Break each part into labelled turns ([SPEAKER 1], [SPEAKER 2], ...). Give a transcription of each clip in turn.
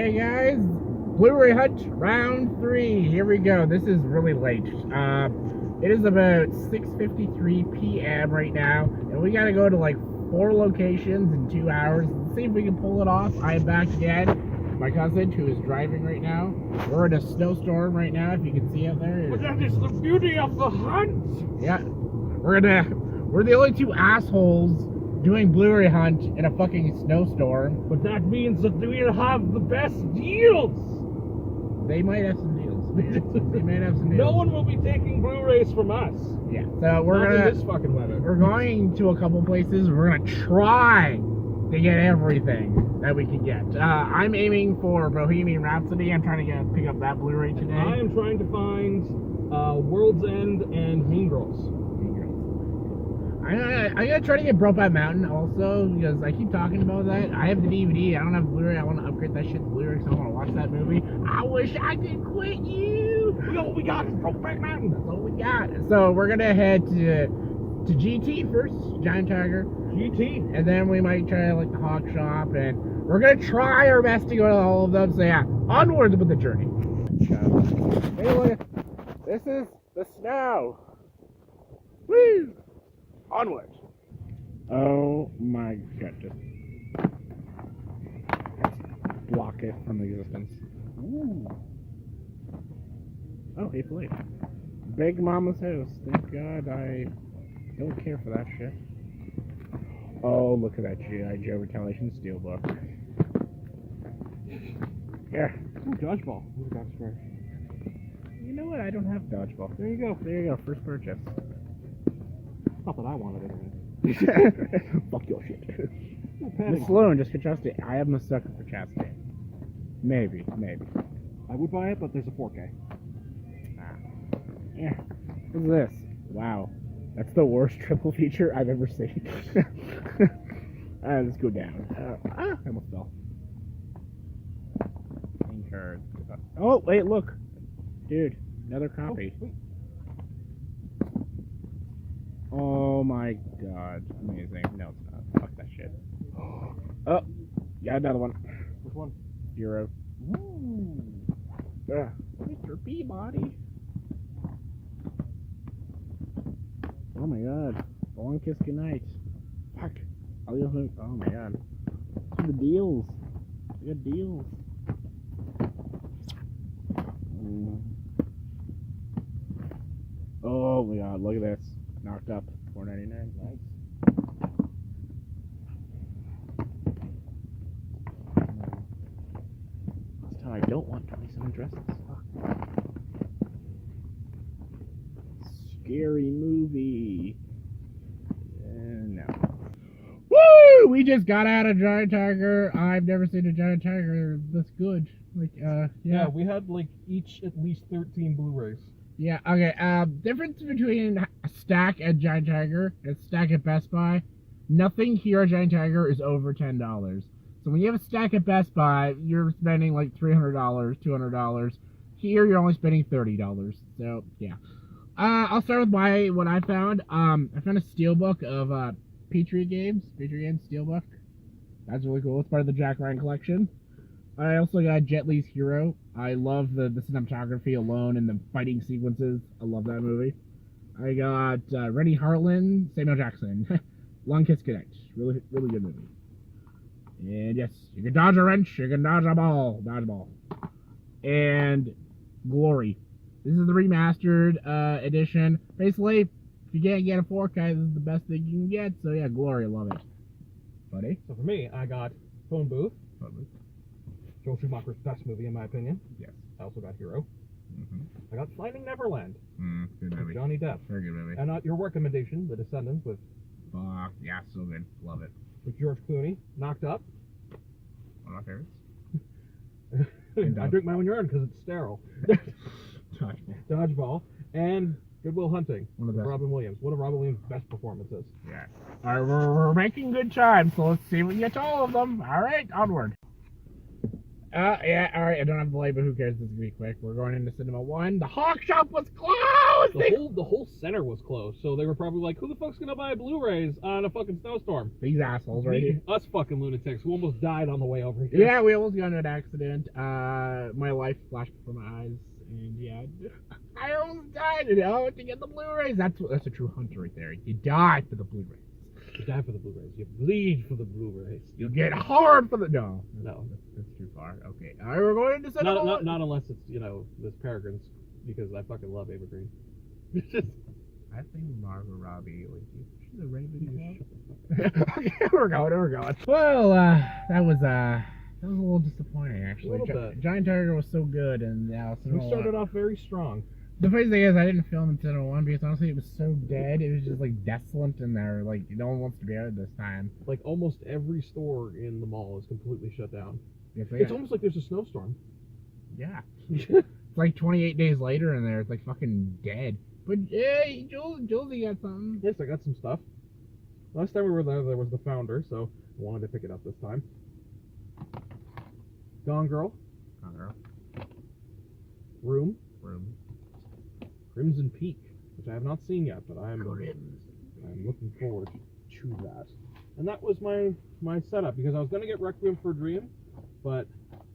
[SPEAKER 1] Hey guys, Blu-ray Hunt round 3. Here we go. This is really late. It is about 6:53 p.m. right now, and we gotta go to like 4 locations in 2 hours. Let's see if we can pull it off. I am back again. My cousin, who is driving right now. We're in a snowstorm right now, if you can see out there.
[SPEAKER 2] But that is the beauty of the hunt.
[SPEAKER 1] Yeah, we're the only 2 assholes doing Blu-ray Hunt in a fucking snowstorm.
[SPEAKER 2] But that means that we'll have the best deals.
[SPEAKER 1] They might have some deals. They might have some deals.
[SPEAKER 2] No one will be taking Blu-rays from us.
[SPEAKER 1] Yeah, so we're
[SPEAKER 2] Not
[SPEAKER 1] gonna.
[SPEAKER 2] in this fucking weather.
[SPEAKER 1] We're going to a couple places. We're gonna try to get everything that we can get. I'm aiming for Bohemian Rhapsody. I'm trying to pick up that Blu-ray today.
[SPEAKER 2] I am trying to find World's End and Mean Girls.
[SPEAKER 1] I'm gonna try to get Brokeback Mountain also, because I keep talking about that. I have the DVD. I don't have Blu-ray. I want to upgrade that shit to Blu-ray because I want to watch that movie. I wish I could quit you.
[SPEAKER 2] All we got is Brokeback Mountain.
[SPEAKER 1] That's all we got. So we're gonna head to GT first, Giant Tiger.
[SPEAKER 2] GT.
[SPEAKER 1] And then we might try like the Hawk Shop, and we're gonna try our best to go to all of them. So yeah, onwards with the journey. Hey, look, this is the snow. Woo! Onward. Oh my god, just block it from existence. Ooh. Oh, hey, plate. Big Mama's house. Thank God I don't care for that shit. Oh, look at that G.I. Joe Retaliation Steelbook. Yeah.
[SPEAKER 2] Ooh, dodgeball.
[SPEAKER 1] You know what? I don't have dodgeball. There you go. There you go. First purchase.
[SPEAKER 2] Not that I wanted it.
[SPEAKER 1] Fuck your shit. Miss Sloan, just for chastity. I am a sucker for chastity. Maybe.
[SPEAKER 2] I would buy it, but there's a 4K.
[SPEAKER 1] Yeah. What's this? Wow. That's the worst triple feature I've ever seen. Let's go down. I almost fell. Oh, wait, look. Dude, another copy. Oh my god. Amazing. No, it's not. Fuck that shit. Oh, got another one.
[SPEAKER 2] Which one?
[SPEAKER 1] Hero. Ooh. Mr. Peabody. Oh my god. Long kiss goodnight. Fuck. Oh my god. Look at the deals. We got deals. Oh my god, look at this. Knocked up. $4.99. Nice. This time I don't want 27 dresses. Fuck. Scary movie. No. Woo! We just got out of Giant Tiger. I've never seen a Giant Tiger this good. Like,
[SPEAKER 2] yeah, we had like each at least 13 Blu-rays.
[SPEAKER 1] Yeah, okay, difference between a stack at Giant Tiger and a stack at Best Buy, nothing here at Giant Tiger is over $10. So when you have a stack at Best Buy, you're spending like $300, $200. Here, you're only spending $30. So, yeah. I'll start with what I found. I found a steelbook of, Patriot Games steelbook. That's really cool. It's part of the Jack Ryan collection. I also got Jet Li's Hero. I love the cinematography alone and the fighting sequences. I love that movie. I got Rennie Harlan, Samuel Jackson. Long Kiss Goodnight. Really, really good movie. And yes, you can dodge a wrench, you can dodge a ball. Dodgeball. And Glory. This is the remastered edition. Basically, if you can't get a 4K, this is the best thing you can get. So yeah, Glory, I love it. Buddy?
[SPEAKER 2] So for me, I got Phone Booth. Joel Schumacher's best movie, in my opinion.
[SPEAKER 1] Yes.
[SPEAKER 2] I also got Hero. I got Finding Neverland.
[SPEAKER 1] Good movie.
[SPEAKER 2] Johnny Depp.
[SPEAKER 1] Very good movie.
[SPEAKER 2] And your recommendation, The Descendants, with
[SPEAKER 1] yeah, so good. Love it.
[SPEAKER 2] With George Clooney. Knocked Up.
[SPEAKER 1] One of my favorites.
[SPEAKER 2] I drink my own urine because it's sterile. Dodgeball. And Good Will Hunting.
[SPEAKER 1] One of the best.
[SPEAKER 2] Robin Williams. One of Robin Williams' best performances.
[SPEAKER 1] Yeah. All right, we're making good time, so let's see if we get to all of them. All right, onward. Yeah, alright, I don't have the light, but who cares? This is gonna be quick. We're going into Cinema 1. The Hawk Shop was closed!
[SPEAKER 2] The whole center was closed, so they were probably like, who the fuck's gonna buy Blu-rays on a fucking snowstorm?
[SPEAKER 1] These assholes right here.
[SPEAKER 2] Us fucking lunatics who almost died on the way over here.
[SPEAKER 1] Yeah, we almost got into an accident. My life flashed before my eyes, and yeah, I almost died, to get the Blu-rays. That's a true hunter right there. You die for the Blu-rays.
[SPEAKER 2] You die for the Blu-rays. You bleed for the Blu-rays.
[SPEAKER 1] You get hard for the... No.
[SPEAKER 2] No.
[SPEAKER 1] That's too far. Okay. All right, we're going into Cinema 1.
[SPEAKER 2] Not unless it's, this Peregrine's, because I fucking love Ava Green.
[SPEAKER 1] I think Margot Robbie, she's a Raven. Okay, we're going. Well, that was a little disappointing, actually.
[SPEAKER 2] A little bit.
[SPEAKER 1] Giant Tiger was so good, and now
[SPEAKER 2] we started off very strong.
[SPEAKER 1] The funny thing is, I didn't film in Cinema 1 because honestly, it was so dead. It was just desolate in there. No one wants to be out this time.
[SPEAKER 2] Almost every store in the mall is completely shut down.
[SPEAKER 1] Yes,
[SPEAKER 2] it's almost like there's a snowstorm.
[SPEAKER 1] Yeah. It's 28 days later in there. It's fucking dead. But hey, Julesy got something.
[SPEAKER 2] Yes, I got some stuff. Last time we were there was the Founder, so I wanted to pick it up this time. Gone Girl. Room. Crimson Peak, which I have not seen yet, but I'm looking forward to that. And that was my setup, because I was going to get Requiem for a Dream, but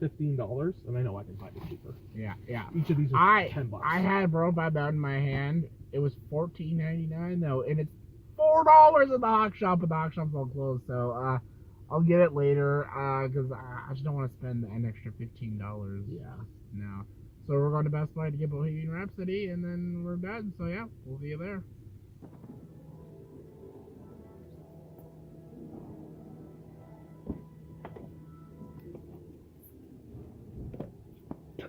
[SPEAKER 2] $15, and I know I can find it cheaper.
[SPEAKER 1] Yeah.
[SPEAKER 2] Each of these are $10.
[SPEAKER 1] I had Brokeback Mountain in my hand. It was $14.99 though, and it's $4 at the Hawk Shop, but the Hawk Shop's all closed, so I'll get it later, because I just don't want to spend an extra $15.
[SPEAKER 2] Yeah.
[SPEAKER 1] No. So we're going to Best Buy to get Bohemian Rhapsody, and then we're done. So yeah, we'll see you there.
[SPEAKER 2] I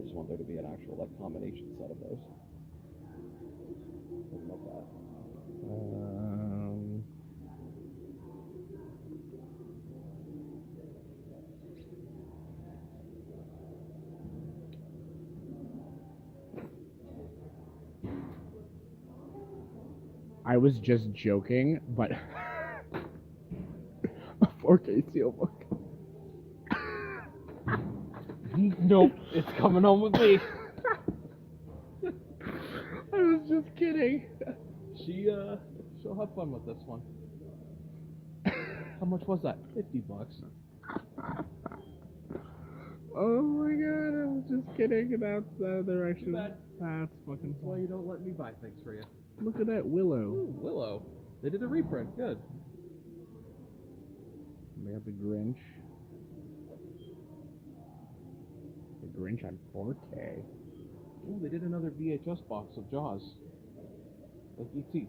[SPEAKER 2] just want there to be an actual combination set of those. Something like that.
[SPEAKER 1] I was just joking, but a 4K steelbook.
[SPEAKER 2] Nope, it's coming home with me.
[SPEAKER 1] I was just kidding.
[SPEAKER 2] She'll have fun with this one. How much was that? $50.
[SPEAKER 1] Oh my god, I was just kidding about the direction.
[SPEAKER 2] Too bad.
[SPEAKER 1] That's fucking
[SPEAKER 2] That's why you don't let me buy things for you.
[SPEAKER 1] Look at that Willow.
[SPEAKER 2] Ooh, Willow. They did a reprint. Good.
[SPEAKER 1] We got the Grinch. The Grinch on 4K.
[SPEAKER 2] Ooh, they did another VHS box of Jaws. Like E.T.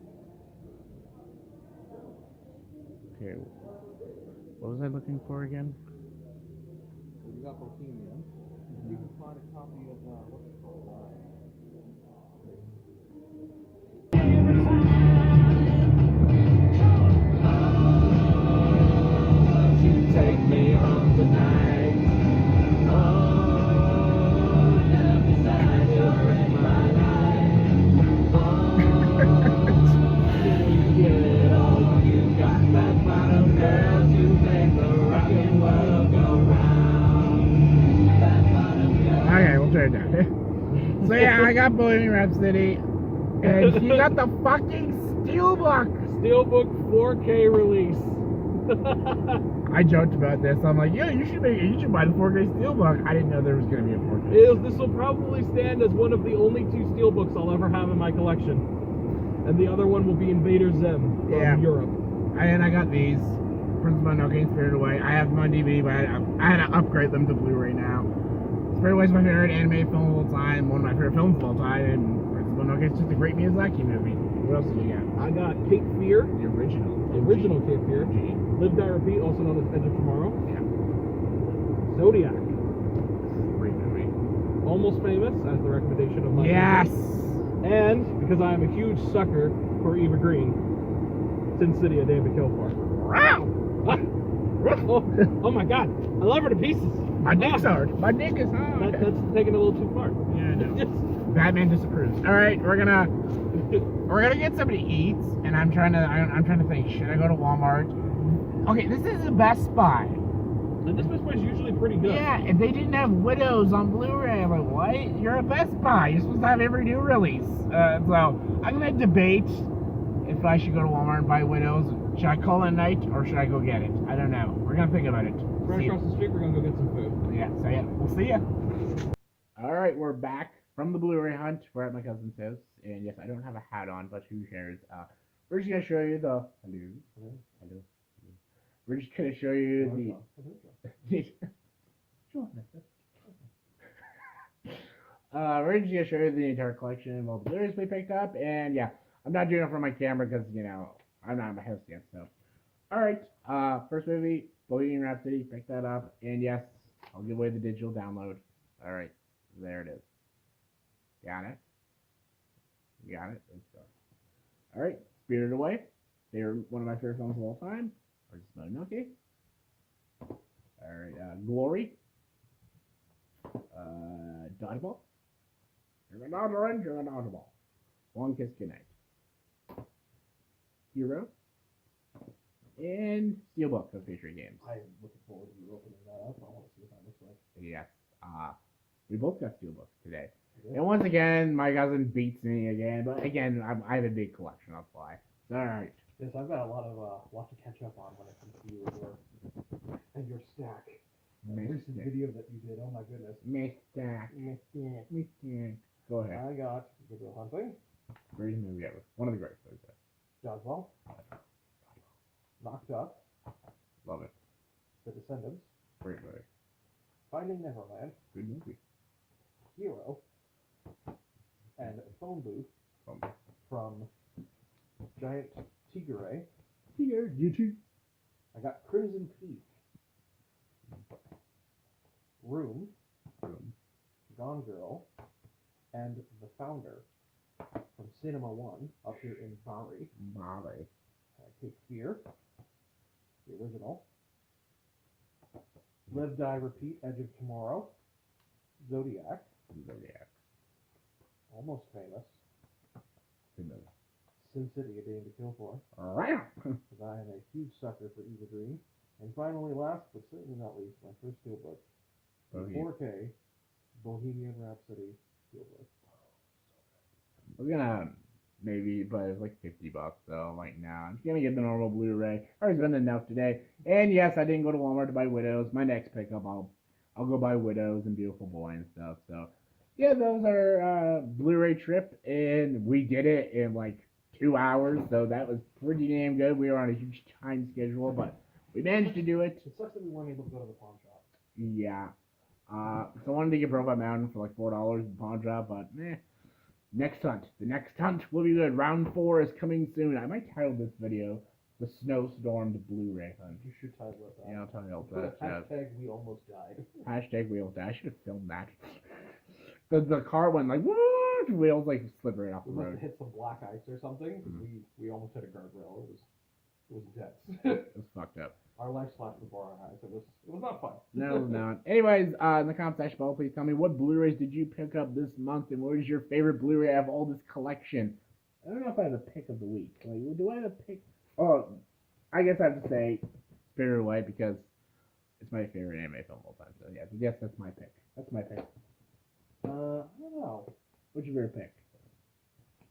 [SPEAKER 1] Okay. What was I looking for again?
[SPEAKER 2] So you got Bohemian. You can find a copy of what's it called?
[SPEAKER 1] Take me home tonight. Oh, every time you bring my life. Oh, you get it all. You got that bottom girls. You make the rockin' world go round. That bottom girl. Okay, we'll try it down. So yeah, I got Bohemian Rhapsody, and you got the fucking Steelbook.
[SPEAKER 2] Steelbook 4K release.
[SPEAKER 1] I joked about this. I'm like, yeah, you should buy the 4K Steelbook. I didn't know there was going to be a 4K.
[SPEAKER 2] This will probably stand as one of the only 2 Steelbooks I'll ever have in my collection. And the other one will be Invader Zim from Europe.
[SPEAKER 1] And I got these. Prince Mononoke, Spirited Away. I have them on DVD, but I had to upgrade them to Blu-ray now. Spirited Away is my favorite anime film of all time, one of my favorite films of all time, and Prince Mononoke is just a great Miyazaki movie. What else did you got?
[SPEAKER 2] I got Cape Fear.
[SPEAKER 1] The original.
[SPEAKER 2] The original Cape Fear. Live, Die, Repeat, also known as Edge of Tomorrow.
[SPEAKER 1] Yeah.
[SPEAKER 2] Zodiac.
[SPEAKER 1] Great movie.
[SPEAKER 2] Almost Famous, as the recommendation of my
[SPEAKER 1] Yes!
[SPEAKER 2] And, because I am a huge sucker for Eva Green, Sin City, A Day to Kill For.
[SPEAKER 1] Wow!
[SPEAKER 2] Oh my god, I love her to pieces.
[SPEAKER 1] My dick's hard. My dick is hard.
[SPEAKER 2] That's taking it a little too far.
[SPEAKER 1] Yeah, I know. Batman disapproves. All right, we're gonna get something to eat, and I'm trying to think. Should I go to Walmart? Okay, this is the Best Buy.
[SPEAKER 2] And this Best Buy is usually pretty good.
[SPEAKER 1] Yeah, and they didn't have Widows on Blu-ray. I'm like, what? You're a Best Buy. You're supposed to have every new release. So I'm gonna debate if I should go to Walmart and buy Widows. Should I call it a night or should I go get it? I don't know. We're gonna think about it.
[SPEAKER 2] Right across the street, we're gonna go get some food.
[SPEAKER 1] Yeah, so yeah, we'll see ya. Alright, we're back from the Blu-ray hunt. We're at my cousin's house. And yes, I don't have a hat on, but who cares? We're just gonna show you the... Hello. We're just gonna show you the... We're just gonna show you the entire collection of all the Blu-rays we picked up. And yeah, I'm not doing it for my camera because, you know, I'm not in my house yet, so... Alright, first movie, Bohemian Rhapsody, pick that up, and yes, I'll give away the digital download. Alright, there it is. Got it? Got it? Let's go. Alright, Spirited Away. They're one of my favorite films of all time. Or just Mononoke. Alright, Glory. Dodgeball. You're not orange, you're a dodgeball. Long Kiss Goodnight. Hero. And Steelbook of Patriot Games.
[SPEAKER 2] I'm looking forward to you opening that up. I want to see what that looks like.
[SPEAKER 1] Yes. We both got Steelbooks today. Yeah. And once again, my cousin beats me again. But again, I have a big collection. That's why. Alright.
[SPEAKER 2] Yes, I've got a lot to catch up on when it comes to you and your stack. Recent video that you did. Oh my goodness.
[SPEAKER 1] Stack. Go ahead.
[SPEAKER 2] I got Good Will Hunting.
[SPEAKER 1] Greatest movie ever. One of the greatest, I would say.
[SPEAKER 2] Dodgeball. Knocked Up.
[SPEAKER 1] Love it.
[SPEAKER 2] The Descendants.
[SPEAKER 1] Great movie.
[SPEAKER 2] Finding Neverland.
[SPEAKER 1] Good movie.
[SPEAKER 2] Hero. And Phone Booth. From Giant Tigre.
[SPEAKER 1] Here, YouTube.
[SPEAKER 2] I got Crimson Peak. Room. Gone Girl. And The Founder. From Cinema One. Up here in Bari. Cape Fear, the original. Live, Die, Repeat, Edge of Tomorrow. Zodiac. Almost Famous. Sin City, A Day to Kill For. Because I am a huge sucker for Eva Green. And finally, last but certainly not least, my first steelbook. 4K Bohemian Rhapsody steelbook.
[SPEAKER 1] We're gonna maybe, but it's like $50, so I'm like, nah, I'm just gonna get the normal Blu-ray. I already spent enough today. And yes, I didn't go to Walmart to buy Widows. My next pickup, I'll go buy Widows and Beautiful Boy and stuff. So yeah, those are Blu-ray trip, and we did it in like 2 hours, so that was pretty damn good. We were on a huge time schedule, but we managed to do it.
[SPEAKER 2] It sucks that we weren't able to go to the pawn shop.
[SPEAKER 1] Yeah. So I wanted to get Profile Mountain for like $4 at the pawn shop, but meh. Next hunt. The next hunt will be good. Round 4 is coming soon. I might title this video The Snowstormed Blu-ray Hunt.
[SPEAKER 2] You should title it that.
[SPEAKER 1] Yeah, I'll title
[SPEAKER 2] Put
[SPEAKER 1] that.
[SPEAKER 2] Hashtag We Almost Died.
[SPEAKER 1] Hashtag We Almost Died. I should have filmed that. The car went like, woo! Wheels like slippery off the
[SPEAKER 2] We must
[SPEAKER 1] road.
[SPEAKER 2] have hit some black ice or something. We almost hit a guardrail. It was intense.
[SPEAKER 1] It was fucked up.
[SPEAKER 2] Our life flashed before our eyes. It was not fun.
[SPEAKER 1] No, it was not. Anyways, in the comment section below, please tell me what Blu-rays did you pick up this month, and what is your favorite Blu-ray out of all this collection? I don't know if I have a pick of the week. Like, do I have a pick? Oh, I guess I have to say Spirited Away because it's my favorite anime film of all time. So yeah, yes, that's my pick. That's my pick.
[SPEAKER 2] I don't know.
[SPEAKER 1] What's your favorite pick?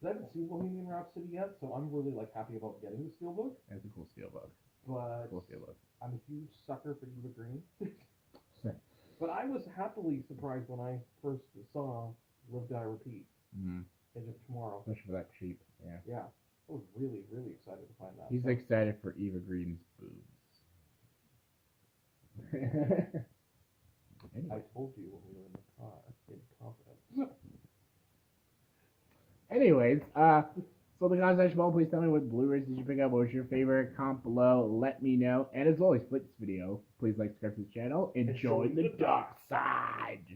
[SPEAKER 2] I haven't seen Bohemian Rhapsody yet, so I'm really like happy about getting the steelbook.
[SPEAKER 1] That's a cool steelbook.
[SPEAKER 2] But
[SPEAKER 1] Cool steelbook.
[SPEAKER 2] I'm a huge sucker for Eva Green. But I was happily surprised when I first saw Live, Die, Repeat. Edge of Tomorrow.
[SPEAKER 1] Especially for that cheap. Yeah.
[SPEAKER 2] Yeah. I was really, really excited to find that.
[SPEAKER 1] He's excited for Eva Green's boobs.
[SPEAKER 2] I told you when we were in the car in confidence.
[SPEAKER 1] Anyways, so the comment section below, please tell me what Blu-rays did you pick up, what was your favorite, comment below, let me know, and as always, like this video, please like, subscribe to the channel, and join the dark side.